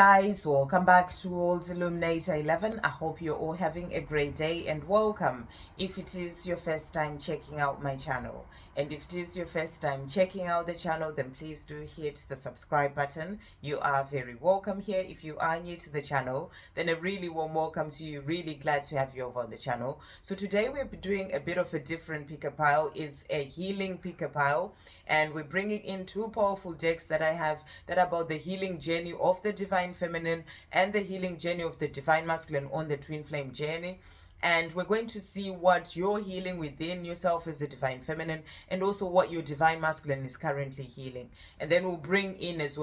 Guys, welcome back to World Illuminator 11. I hope you're all having a great day and welcome if it is your first time checking out my channel. And if it is your first time checking out the channel, then please do hit the subscribe button. You are very welcome here. If you are new to the channel, then a really warm welcome to you. Really glad to have you over on the channel. So today we're doing a bit of a different picker pile. It's a healing picker pile, and we're bringing in two powerful decks that I have that are about the healing journey of the divine feminine and the healing journey of the divine masculine on the twin flame journey. And we're going to see what you're healing within yourself as a divine feminine and also what your divine masculine is currently healing. And then we'll bring in as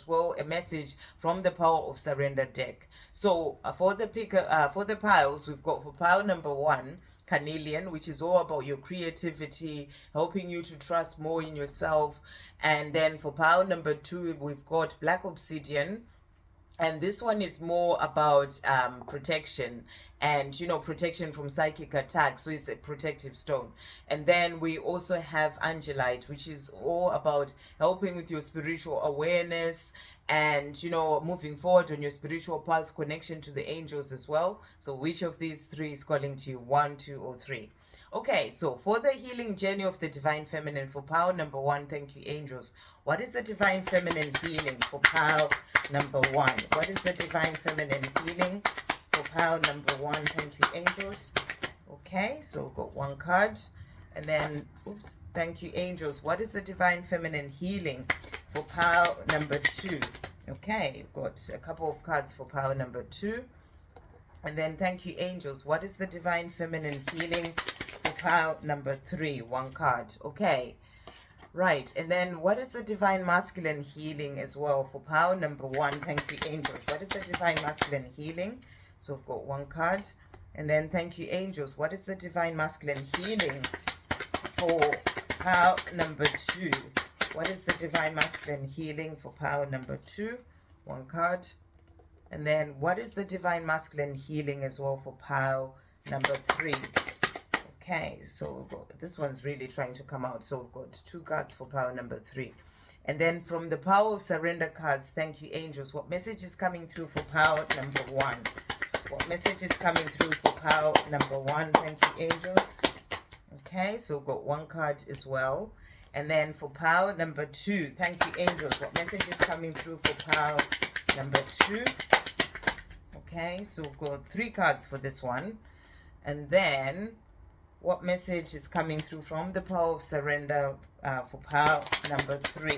well a message from the Power of Surrender deck. So for the piles, we've got for pile number 1, Carnelian, which is all about your creativity, helping you to trust more in yourself. And then for pile number 2, we've got Black Obsidian, and this one is more about protection and protection from psychic attacks, so it's a protective stone. And then we also have Angelite, which is all about helping with your spiritual awareness and moving forward on your spiritual path, connection to the angels as well. So which of these three is calling to you? 1, 2, or 3? Okay, so for the healing journey of the divine feminine, for pile number 1, thank you angels. What is the divine feminine healing for pile number 1? What is the divine feminine healing for pile number 1? Thank you angels. Okay, so we've got 1 card. And then, thank you angels. What is the divine feminine healing for pile number 2? Okay, we've got a couple of cards for pile number 2. And then thank you angels. What is the divine feminine healing for pile number 3? 1 card. Okay. Right. And then what is the divine masculine healing as well for pile number 1? Thank you angels. What is the divine masculine healing? So we've got 1 card. And then thank you angels. What is the divine masculine healing for pile number 2? What is the divine masculine healing for pile number 2? 1 card. And then what is the divine masculine healing as well for pile number 3? Okay, so we've got, this one's really trying to come out. So we've got 2 cards for pile number 3. And then from the Power of Surrender cards, thank you angels. What message is coming through for pile number 1? What message is coming through for pile number 1? Thank you angels. Okay, so we've got 1 card as well. And then for pile number 2, thank you angels. What message is coming through for pile number 2? Okay, so we've got 3 cards for this one. And then what message is coming through from the Power of Surrender for pile number 3?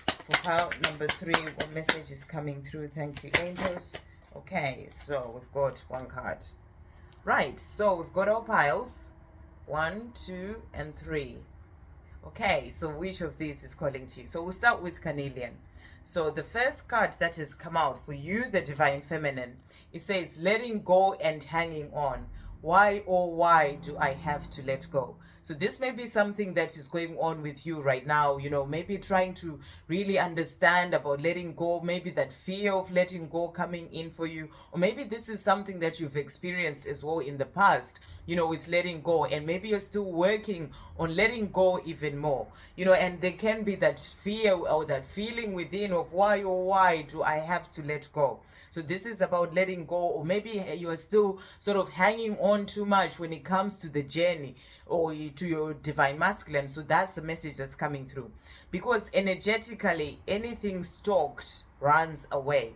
For pile number 3, what message is coming through? Thank you angels. Okay, so we've got 1 card. Right, so we've got our piles 1, 2, and 3. Okay, so which of these is calling to you? So we'll start with Carnelian. So the first card that has come out for you, the divine feminine, it says letting go and hanging on. Why, oh why do I have to let go? So this may be something that is going on with you right now, maybe trying to really understand about letting go, maybe that fear of letting go coming in for you, or maybe this is something that you've experienced as well in the past, with letting go, and maybe you're still working on letting go even more, and there can be that fear or that feeling within of why, oh why do I have to let go? So this is about letting go, or maybe you are still sort of hanging on too much when it comes to the journey or to your divine masculine. So that's the message that's coming through, because energetically anything stalked runs away.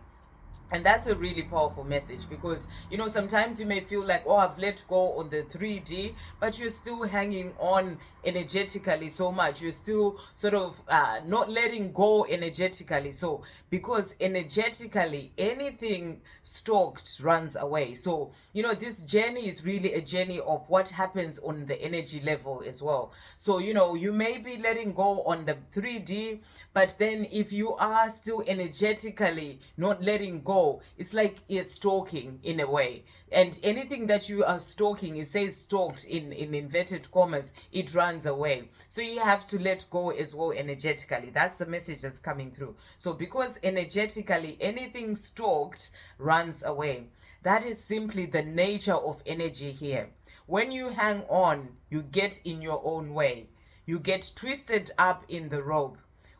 And that's a really powerful message, because sometimes you may feel like, oh, I've let go on the 3D, but you're still hanging on energetically so much. You're still sort of not letting go energetically. So because energetically anything stalked runs away. So this journey is really a journey of what happens on the energy level as well. So you may be letting go on the 3D, but then if you are still energetically not letting go, it's like you're stalking in a way. And anything that you are stalking, it says stalked in inverted commas, it runs away. So you have to let go as well energetically. That's the message that's coming through. So because energetically anything stalked runs away, that is simply the nature of energy here. When you hang on, you get in your own way. You get twisted up in the rope.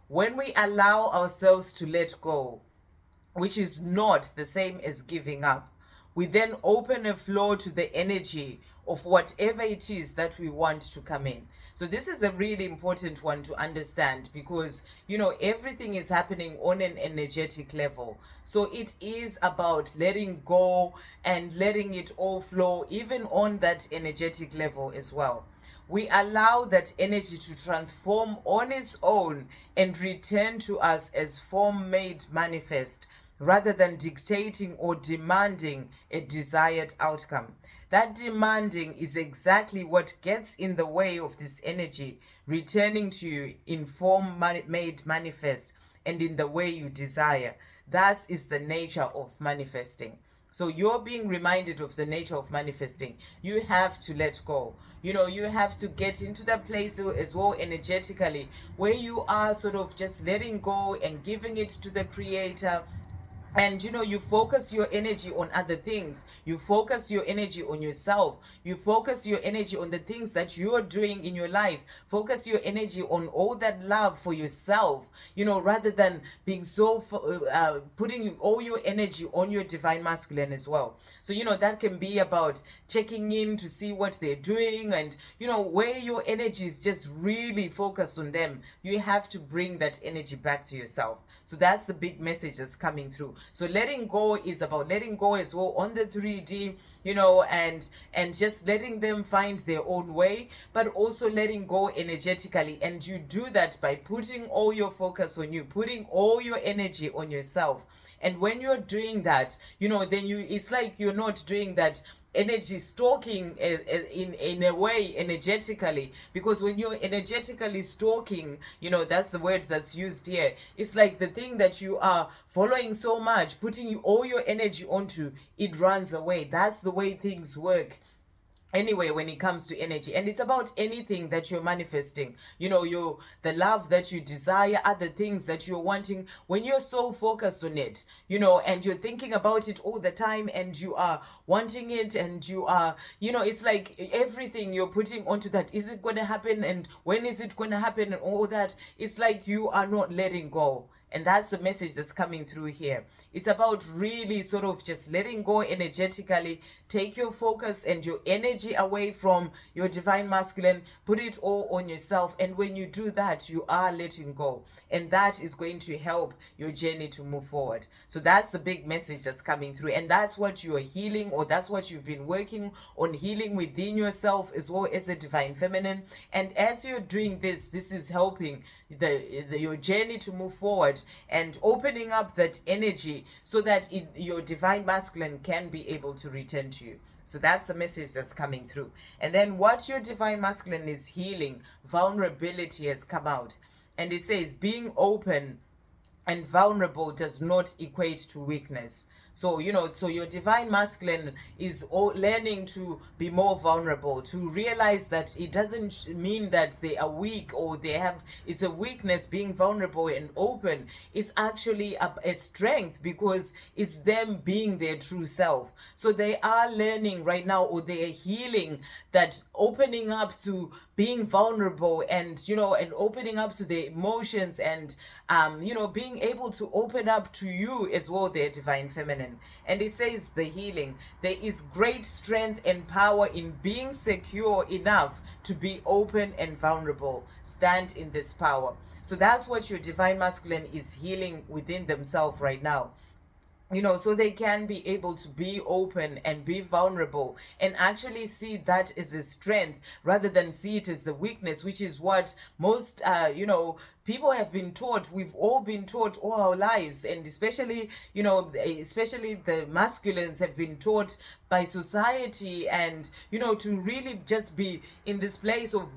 When we allow ourselves to let go, which is not the same as giving up. We then open a flow to the energy of whatever it is that we want to come in. So this is a really important one to understand, because everything is happening on an energetic level. So it is about letting go and letting it all flow, even on that energetic level as well. We allow that energy to transform on its own and return to us as form made manifest, rather than dictating or demanding a desired outcome. That demanding is exactly what gets in the way of this energy returning to you in form made manifest and in the way you desire. Thus is the nature of manifesting. So you're being reminded of the nature of manifesting. You have to let go. You have to get into that place as well energetically, where you are sort of just letting go and giving it to the Creator. And you focus your energy on other things. You focus your energy on yourself. You focus your energy on the things that you're doing in your life. Focus your energy on all that love for yourself, rather than being so putting all your energy on your divine masculine as well. So that can be about checking in to see what they're doing, and where your energy is just really focused on them. You have to bring that energy back to yourself. So that's the big message that's coming through. So letting go is about letting go as well on the 3D, and just letting them find their own way, but also letting go energetically. And you do that by putting all your focus on you, putting all your energy on yourself. And when you're doing that, then it's like you're not doing that energy stalking in a way energetically, because when you're energetically stalking, that's the word that's used here. It's like the thing that you are following so much, putting all your energy onto, it runs away. That's the way things work anyway when it comes to energy. And it's about anything that you're manifesting, the love that you desire, other things that you're wanting. When you're so focused on it, and you're thinking about it all the time, and you are wanting it, and you are, it's like everything you're putting onto that, is it going to happen, and when is it going to happen, and all that. It's like you are not letting go. And that's the message that's coming through here. It's about really sort of just letting go energetically. Take your focus and your energy away from your divine masculine. Put it all on yourself. And when you do that, you are letting go. And that is going to help your journey to move forward. So that's the big message that's coming through. And that's what you are healing, or that's what you've been working on healing within yourself, as well as the divine feminine. And as you're doing this, this is helping your journey to move forward and opening up that energy, so that your divine masculine can be able to return to you. So that's the message that's coming through. And then what your divine masculine is healing, vulnerability has come out. And it says being open and vulnerable does not equate to weakness. So so your divine masculine is learning to be more vulnerable, to realize that it doesn't mean that they are weak, or it's a weakness. Being vulnerable and open is actually a strength, because it's them being their true self. So they are learning right now, or they are healing that, opening up to being vulnerable, and and opening up to their emotions, and being able to open up to you as well, their divine feminine. And it says the healing, there is great strength and power in being secure enough to be open and vulnerable. Stand in this power. So that's what your divine masculine is healing within themselves right now. So they can be able to be open and be vulnerable, and actually see that as a strength, rather than see it as the weakness, which is what most, people have been taught. We've all been taught all our lives, and especially the masculines have been taught by society, and to really just be in this place of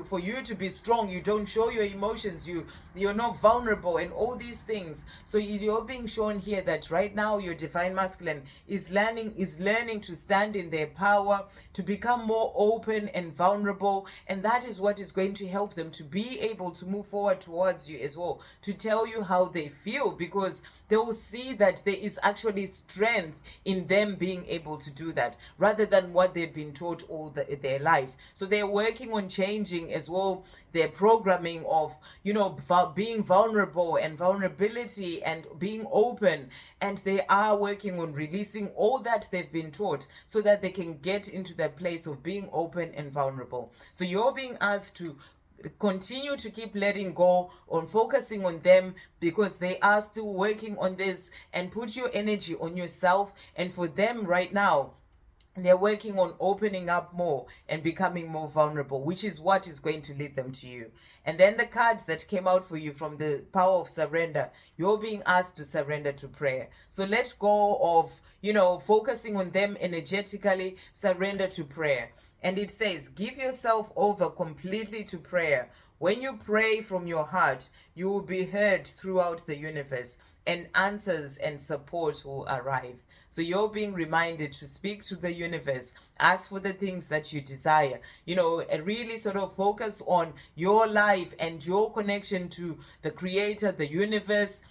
for you to be strong, you don't show your emotions, you're not vulnerable, and all these things. So you're being shown here that right now your divine masculine is learning to stand in their power, to become more open and vulnerable, and that is what is going to help them to be able to move forward towards you as well, to tell you how they feel, because they will see that there is actually strength in them being able to do that, rather than what they've been taught all their life. So they're working on changing as well their programming of, being vulnerable and vulnerability and being open. And they are working on releasing all that they've been taught so that they can get into that place of being open and vulnerable. So you're being asked to continue to keep letting go, on focusing on them, because they are still working on this, and put your energy on yourself. And for them right now, they're working on opening up more and becoming more vulnerable, which is what is going to lead them to you. And then the cards that came out for you from the power of surrender, you're being asked to surrender to prayer. So let go of, focusing on them energetically, surrender to prayer. And it says, give yourself over completely to prayer. When you pray from your heart, you will be heard throughout the universe, and answers and support will arrive. So you're being reminded to speak to the universe, ask for the things that you desire, and really sort of focus on your life and your connection to the creator, the universe,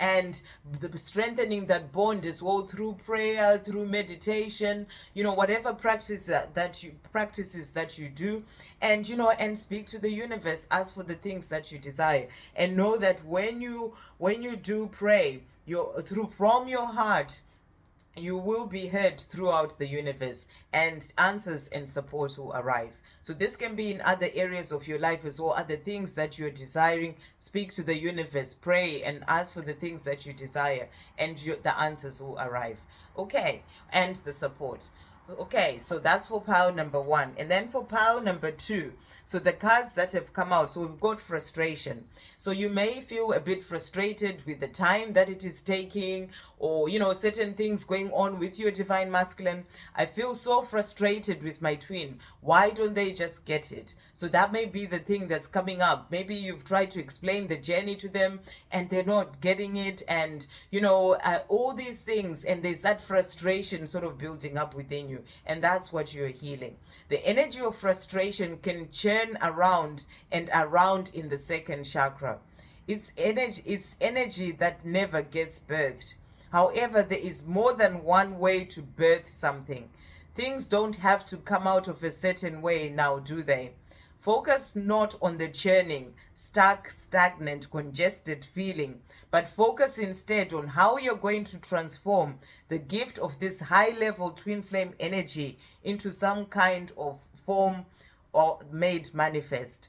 and the strengthening that bond as well through prayer, through meditation, whatever practices that you do, and and speak to the universe, ask for the things that you desire, and know that when you do pray, from your heart, you will be heard throughout the universe, and answers and support will arrive. So this can be in other areas of your life as well, other things that you're desiring. Speak to the universe, pray, and ask for the things that you desire, and the answers will arrive. Okay, and the support. Okay, so that's for pile number 1. And then for pile number 2, so the cards that have come out, so we've got frustration. So you may feel a bit frustrated with the time that it is taking, or certain things going on with your divine masculine. I feel so frustrated with my twin. Why don't they just get it? So that may be the thing that's coming up. Maybe you've tried to explain the journey to them and they're not getting it, and all these things, and there's that frustration sort of building up within you, and that's what you're healing. The energy of frustration can churn around and around in the second chakra. It's energy that never gets birthed. However, there is more than one way to birth something. Things don't have to come out of a certain way now, do they? Focus not on the churning, stuck, stagnant, congested feeling, but focus instead on how you're going to transform the gift of this high-level twin flame energy into some kind of form or made manifest.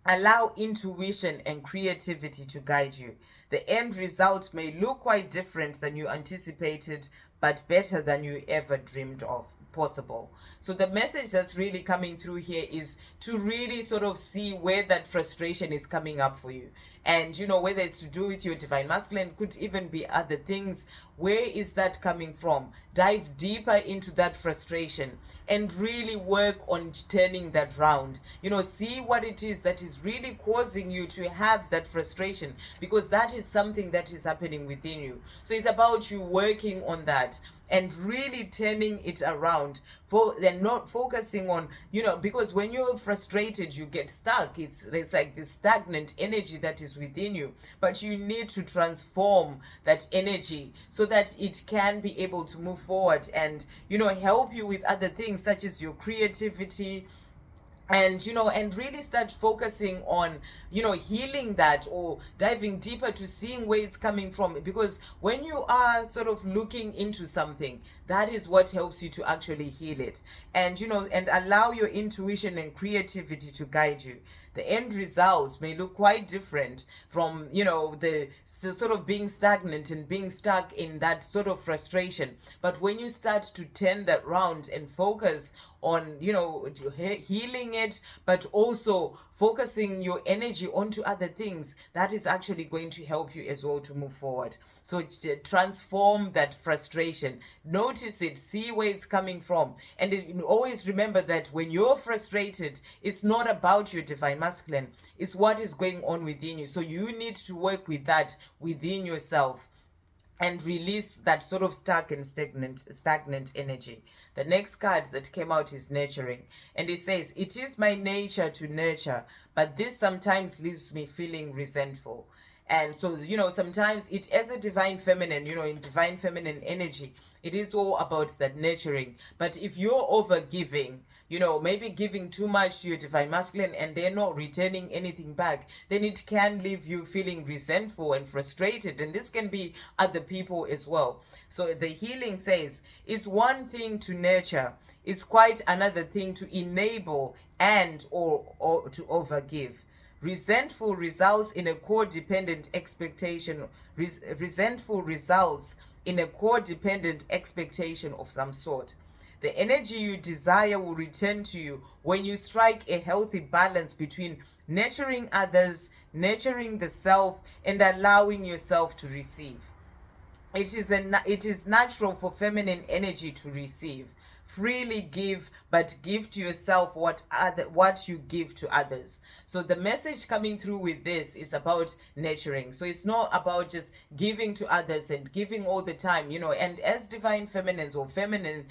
Allow intuition and creativity to guide you. The end result may look quite different than you anticipated, but better than you ever dreamed of possible. So the message that's really coming through here is to really sort of see where that frustration is coming up for you. And whether it's to do with your divine masculine, could even be other things. Where is that coming from? Dive deeper into that frustration and really work on turning that round. See what it is that is really causing you to have that frustration, because that is something that is happening within you. So it's about you working on that and really turning it around, and not focusing on, because when you're frustrated, you get stuck. It's like this stagnant energy that is within you, but you need to transform that energy so that it can be able to move forward and, help you with other things such as your creativity, and and really start focusing on healing that, or diving deeper to seeing where it's coming from. Because when you are sort of looking into something, that is what helps you to actually heal it, and and allow your intuition and creativity to guide you. The end results may look quite different from the sort of being stagnant and being stuck in that sort of frustration. But when you start to turn that round and focus on healing it, but also focusing your energy onto other things, that is actually going to help you as well to move forward. So transform that frustration, notice it, see where it's coming from, and always remember that when you're frustrated, it's not about your divine masculine, it's what is going on within you. So you need to work with that within yourself. and release that sort of stuck and stagnant energy. The next card that came out is nurturing, and it says, it is my nature to nurture, but this sometimes leaves me feeling resentful. And so, sometimes it, as a divine feminine, in divine feminine energy, it is all about that nurturing. But if you're over giving, maybe giving too much to your divine masculine and they're not returning anything back, then it can leave you feeling resentful and frustrated. And this can be other people as well. So the healing says, it's one thing to nurture, it's quite another thing to enable and or to overgive. Resentful results in a codependent expectation. Resentful results in a codependent expectation of some sort. The energy you desire will return to you when you strike a healthy balance between nurturing others, nurturing the self, and allowing yourself to receive. It is natural for feminine energy to receive. Freely give, but give to yourself what you give to others. So the message coming through with this is about nurturing. So it's not about just giving to others and giving all the time, and as divine feminines or feminine,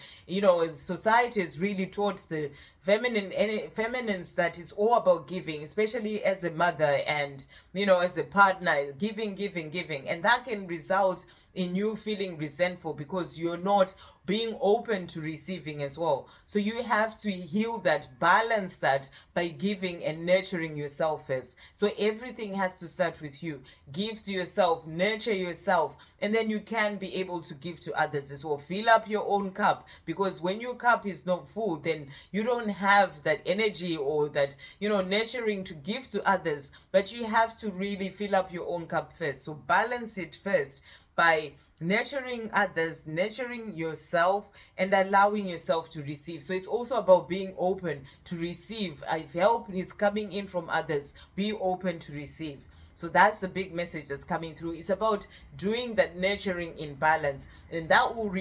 society is really taught the feminines that it's all about giving, especially as a mother and as a partner, giving, and that can result in you feeling resentful because you're not being open to receiving as well. So you have to heal that, balance that by giving and nurturing yourself first. So everything has to start with you. Give to yourself, nurture yourself, and then you can be able to give to others as well. Fill up your own cup, because when your cup is not full, then you don't have that energy or that nurturing to give to others. But you have to really fill up your own cup first. So balance it first by nurturing others, nurturing yourself, and allowing yourself to receive. So it's also about being open to receive. If help is coming in from others, be open to receive. So that's the big message that's coming through. It's about doing that nurturing in balance, and that will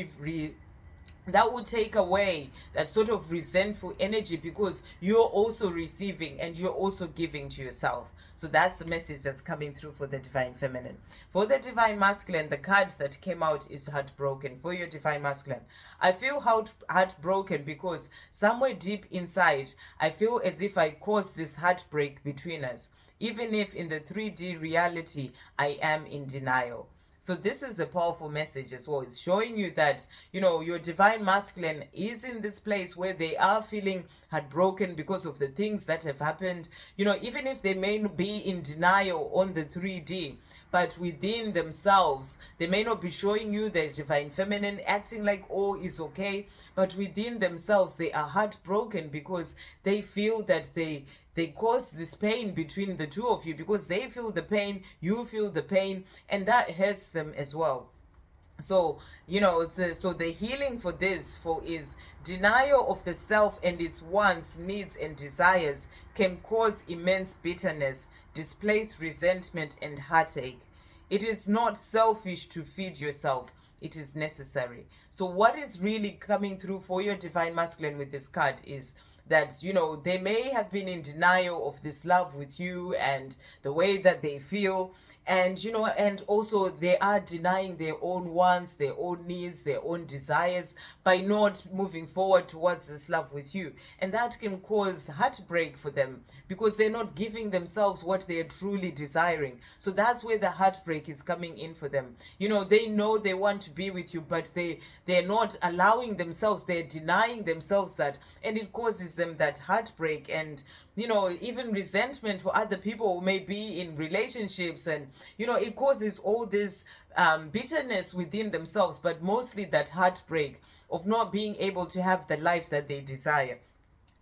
that will take away that sort of resentful energy, because you're also receiving and you're also giving to yourself. So that's the message that's coming through for the divine feminine. For the divine masculine, the card that came out is heartbroken. For your divine masculine, I feel heartbroken because somewhere deep inside, I feel as if I caused this heartbreak between us, even if in the 3D reality, I am in denial. So this is a powerful message as well. It's showing you that, your divine masculine is in this place where they are feeling heartbroken because of the things that have happened. Even if they may be in denial on the 3D, but within themselves, they may not be showing you their divine feminine, acting like all is okay. But within themselves, they are heartbroken because they feel that they cause this pain between the two of you, because they feel the pain, you feel the pain, and that hurts them as well. So the healing for this is denial of the self and its wants, needs, and desires can cause immense bitterness, displace resentment, and heartache. It is not selfish to feed yourself. It is necessary. So what is really coming through for your divine masculine with this card is that they may have been in denial of this love with you and the way that they feel, and and also they are denying their own wants, their own needs, their own desires by not moving forward towards this love with you. And that can cause heartbreak for them because they're not giving themselves what they are truly desiring. So that's where the heartbreak is coming in for them. They know they want to be with you, but they're not allowing themselves, they're denying themselves that, and it causes them that heartbreak and even resentment for other people who may be in relationships, and it causes all this bitterness within themselves, but mostly that heartbreak of not being able to have the life that they desire.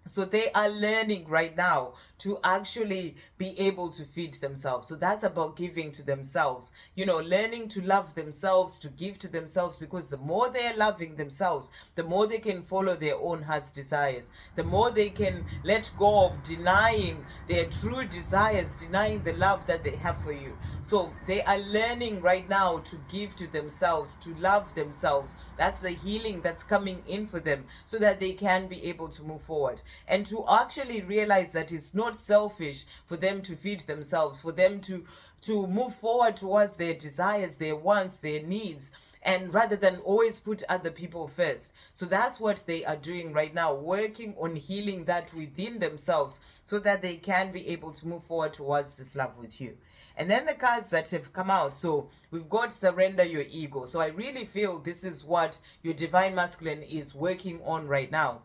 So they are learning right now to actually be able to feed themselves. So that's about giving to themselves, learning to love themselves, to give to themselves, because the more they're loving themselves, the more they can follow their own heart's desires, the more they can let go of denying their true desires, denying the love that they have for you. So they are learning right now to give to themselves, to love themselves. That's the healing that's coming in for them so that they can be able to move forward and to actually realize that it's not not selfish for them to feed themselves, for them to move forward towards their desires, their wants, their needs, and rather than always put other people first. So that's what they are doing right now, working on healing that within themselves so that they can be able to move forward towards this love with you. And then the cards that have come out, so we've got surrender your ego. So I really feel this is what your divine masculine is working on right now.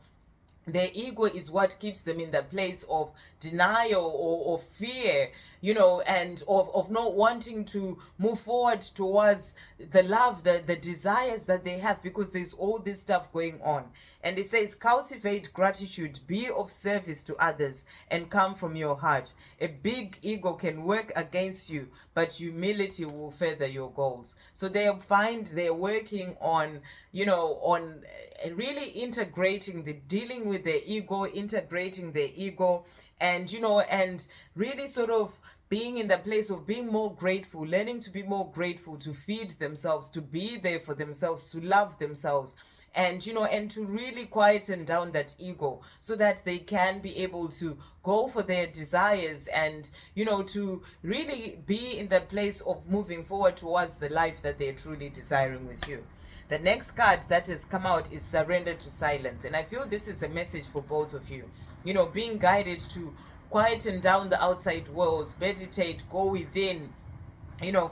Their ego is what keeps them in the place of denial or fear, and of not wanting to move forward towards the love, the desires that they have, because there's all this stuff going on. And it says, cultivate gratitude, be of service to others, and come from your heart. A big ego can work against you, but humility will further your goals. So they're working on, on really integrating dealing with their ego, integrating their ego, and, and really sort of being in the place of being more grateful, learning to be more grateful, to feed themselves, to be there for themselves, to love themselves, and and to really quieten down that ego so that they can be able to go for their desires and to really be in the place of moving forward towards the life that they're truly desiring with you. The next card that has come out is surrender to silence, and I feel this is a message for both of you, being guided to quieten down the outside world, meditate, go within,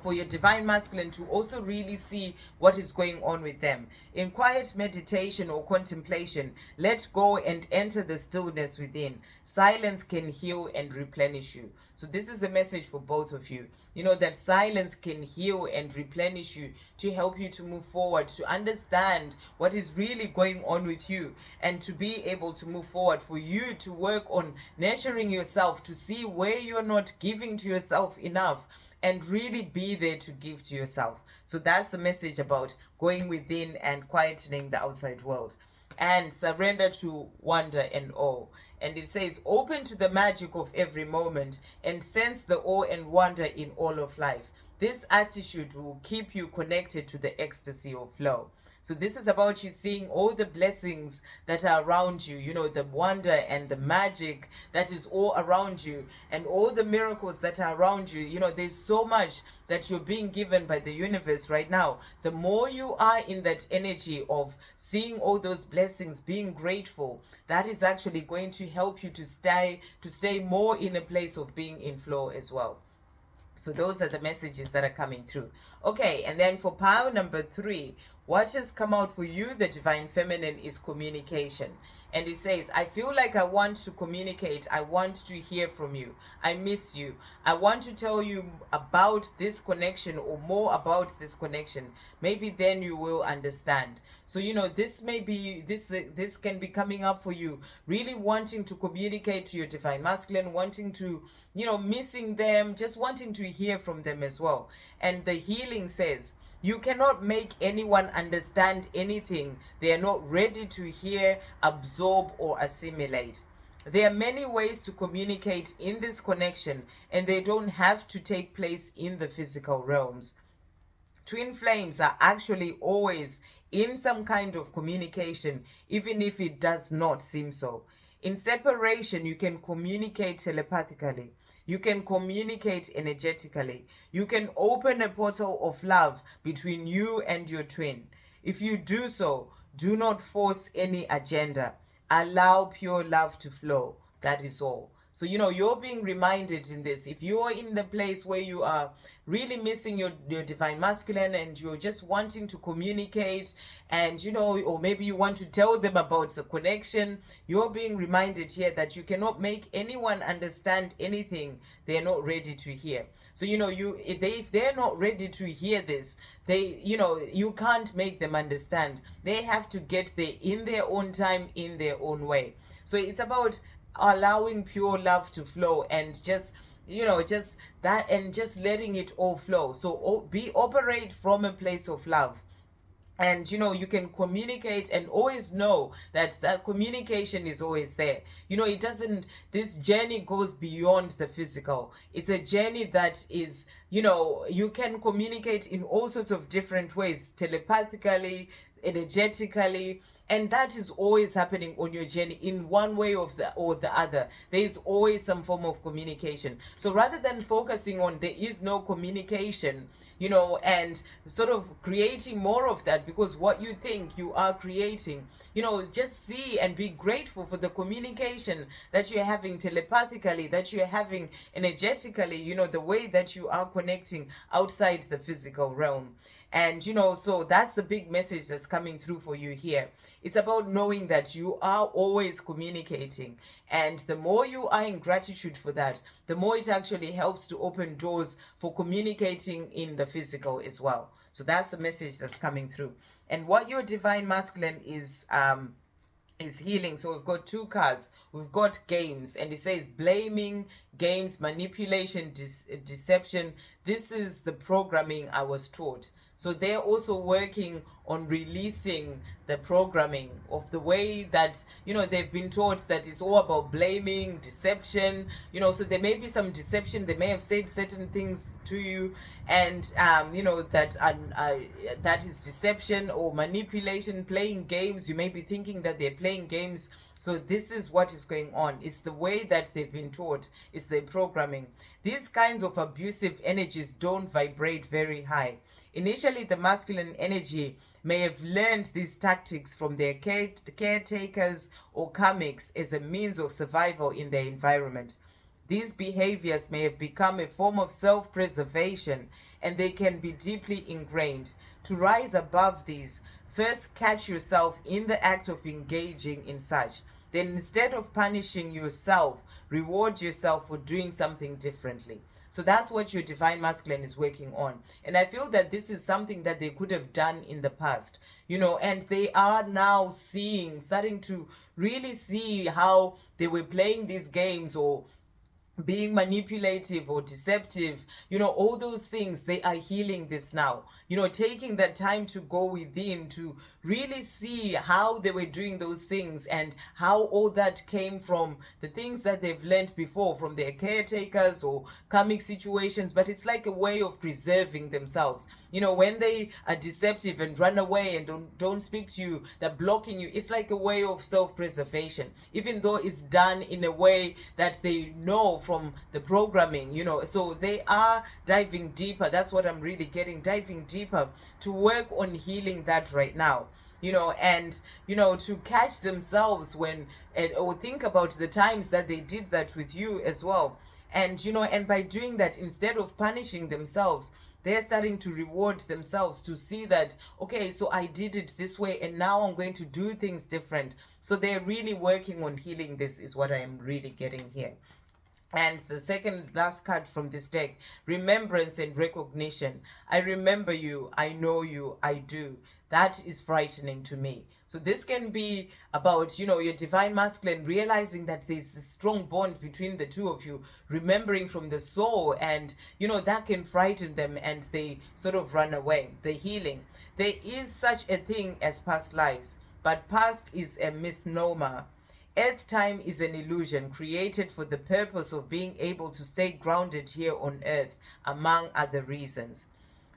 for your divine masculine to also really see what is going on with them. In quiet meditation or contemplation, let go and enter the stillness within. Silence can heal and replenish you. So this is a message for both of you, that silence can heal and replenish you to help you to move forward, to understand what is really going on with you, and to be able to move forward, for you to work on nurturing yourself, to see where you're not giving to yourself enough, and really be there to give to yourself. So that's the message about going within and quietening the outside world. And surrender to wonder and awe. And it says, open to the magic of every moment and sense the awe and wonder in all of life. This attitude will keep you connected to the ecstasy of flow. So this is about you seeing all the blessings that are around you, the wonder and the magic that is all around you, and all the miracles that are around you. There's so much that you're being given by the universe right now. The more you are in that energy of seeing all those blessings, being grateful, that is actually going to help you to stay more in a place of being in flow as well. So those are the messages that are coming through. Okay, and then for pile number 3, what has come out for you, the divine feminine, is communication. And it says, I feel like I want to communicate. I want to hear from you. I miss you. I want to tell you about this connection, or more about this connection. Maybe then you will understand. So, this may be, this can be coming up for you, really wanting to communicate to your divine masculine, wanting to, missing them, just wanting to hear from them as well. And the healing says, you cannot make anyone understand anything they are not ready to hear, absorb, or assimilate. There are many ways to communicate in this connection, and they don't have to take place in the physical realms. Twin flames are actually always in some kind of communication, even if it does not seem so. In separation, you can communicate telepathically. You can communicate energetically. You can open a portal of love between you and your twin. If you do so, do not force any agenda. Allow pure love to flow. That is all. So, you're being reminded in this. If you're in the place where you are really missing your divine masculine, and you're just wanting to communicate, and, or maybe you want to tell them about the connection, you're being reminded here that you cannot make anyone understand anything they're not ready to hear. So, if they're not ready to hear this, you can't make them understand. They have to get there in their own time, in their own way. So it's about allowing pure love to flow, and just that, and just letting it all flow. So operate from a place of love, and you can communicate, and always know that communication is always there. It doesn't, this journey goes beyond the physical. It's a journey that is, you can communicate in all sorts of different ways, telepathically, energetically. And that is always happening on your journey in one way or the other. There is always some form of communication. So rather than focusing on there is no communication, and sort of creating more of that, because what you think you are creating, just see and be grateful for the communication that you're having telepathically, that you're having energetically, the way that you are connecting outside the physical realm. And so that's the big message that's coming through for you here. It's about knowing that you are always communicating, and the more you are in gratitude for that, the more it actually helps to open doors for communicating in the physical as well. So that's the message that's coming through. And what your divine masculine is healing. So we've got two cards. We've got games, and it says blaming, games, manipulation, deception. This is the programming I was taught. So they're also working on releasing the programming of the way that, they've been taught that it's all about blaming, deception, so there may be some deception. They may have said certain things to you, and, that is deception or manipulation, playing games. You may be thinking that they're playing games. So this is what is going on. It's the way that they've been taught. It's their programming. These kinds of abusive energies don't vibrate very high. Initially, the masculine energy may have learned these tactics from their caretakers or karmics as a means of survival in their environment. These behaviors may have become a form of self-preservation, and they can be deeply ingrained. To rise above these, first catch yourself in the act of engaging in such. Then, instead of punishing yourself, reward yourself for doing something differently. So that's what your divine masculine is working on. And I feel that this is something that they could have done in the past, and they are now starting to really see how they were playing these games or being manipulative or deceptive, all those things. They are healing this now, taking that time to go within to really see how they were doing those things and how all that came from the things that they've learned before from their caretakers or karmic situations. But it's like a way of preserving themselves. When they are deceptive and run away and don't speak to you, they're blocking you. It's like a way of self-preservation, even though it's done in a way that they know from the programming, so they are diving deeper. That's what I'm really getting, diving deeper to work on healing that right now, and to catch themselves or think about the times that they did that with you as well. And and by doing that, instead of punishing themselves, they're starting to reward themselves, to see that, okay, so I did it this way and now I'm going to do things different. So they're really working on healing. This is what I am really getting here. And the second last card from this deck, remembrance and recognition. I remember you, I know you, I do. That is frightening to me. So this can be about, your divine masculine realizing that there's a strong bond between the two of you, remembering from the soul, and, that can frighten them and they sort of run away. The healing. There is such a thing as past lives, but past is a misnomer. Earth time is an illusion created for the purpose of being able to stay grounded here on earth, among other reasons.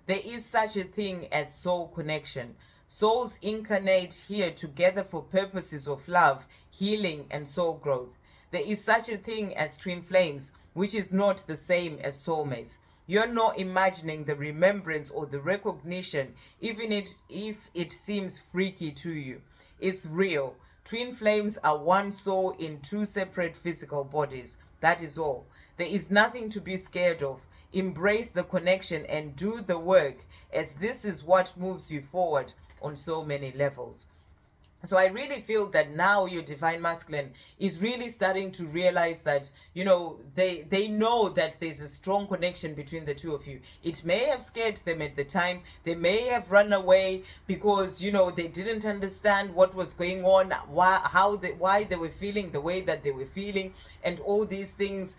There is such a thing as soul connection. Souls incarnate here together for purposes of love, healing, and soul growth. There is such a thing as twin flames, which is not the same as soulmates. You're not imagining the remembrance or the recognition, even if it seems freaky to you. It's real. Twin flames are one soul in two separate physical bodies. That is all. There is nothing to be scared of. Embrace the connection and do the work, as this is what moves you forward on so many levels. So I really feel that now your divine masculine is really starting to realize that, they know that there's a strong connection between the two of you. It may have scared them at the time. They may have run away because, they didn't understand what was going on, why they were feeling the way that they were feeling and all these things.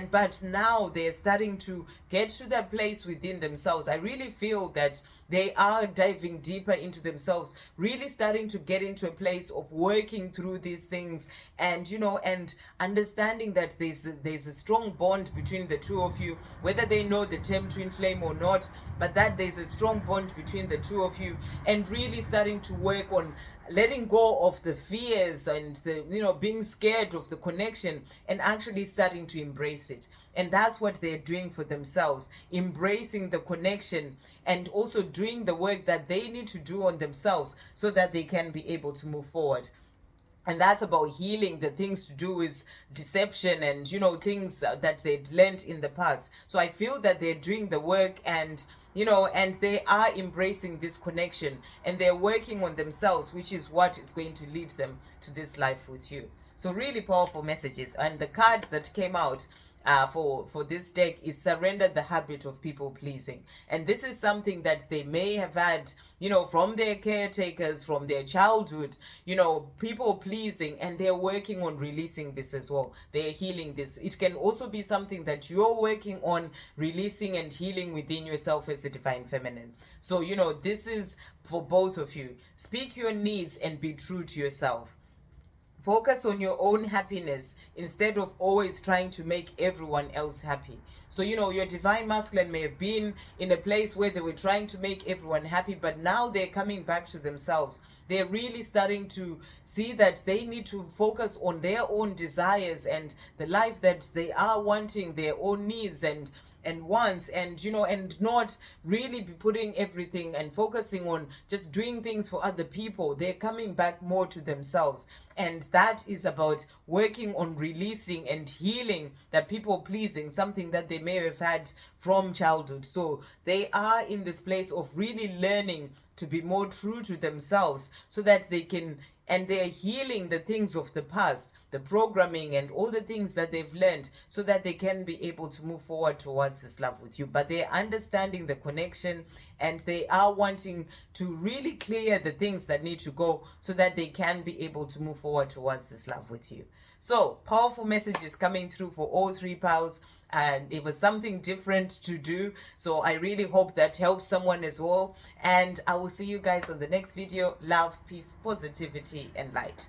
But now they're starting to get to that place within themselves. I really feel that they are diving deeper into themselves, really starting to get into a place of working through these things, and and understanding that there's a strong bond between the two of you, whether they know the term twin flame or not, but that there's a strong bond between the two of you, and really starting to work on letting go of the fears and the being scared of the connection, and actually starting to embrace it. And that's what they're doing for themselves, embracing the connection, and also doing the work that they need to do on themselves so that they can be able to move forward. And that's about healing the things to do with deception and things that they'd learned in the past. So I feel that they're doing the work, and and they are embracing this connection, and they're working on themselves, which is what is going to lead them to this life with you. So really powerful messages. And the card that came out for this deck is surrender the habit of people pleasing. And this is something that they may have had from their caretakers, from their childhood, people pleasing, and they're working on releasing this as well. They're healing this. It can also be something that you're working on releasing and healing within yourself as a divine feminine. So this is for both of you. Speak your needs and be true to yourself. Focus on your own happiness instead of always trying to make everyone else happy. So, your divine masculine may have been in a place where they were trying to make everyone happy, but now they're coming back to themselves. They're really starting to see that they need to focus on their own desires and the life that they are wanting, their own needs and wants, and and not really be putting everything and focusing on just doing things for other people. They're coming back more to themselves, and that is about working on releasing and healing that people pleasing, something that they may have had from childhood. So they are in this place of really learning to be more true to themselves, so that they can, and they're healing the things of the past, the programming and all the things that they've learned, so that they can be able to move forward towards this love with you. But they're understanding the connection, and they are wanting to really clear the things that need to go, so that they can be able to move forward towards this love with you. So powerful messages coming through for all three pals, and it was something different to do. So I really hope that helps someone as well. And I will see you guys on the next video. Love, peace, positivity, and light.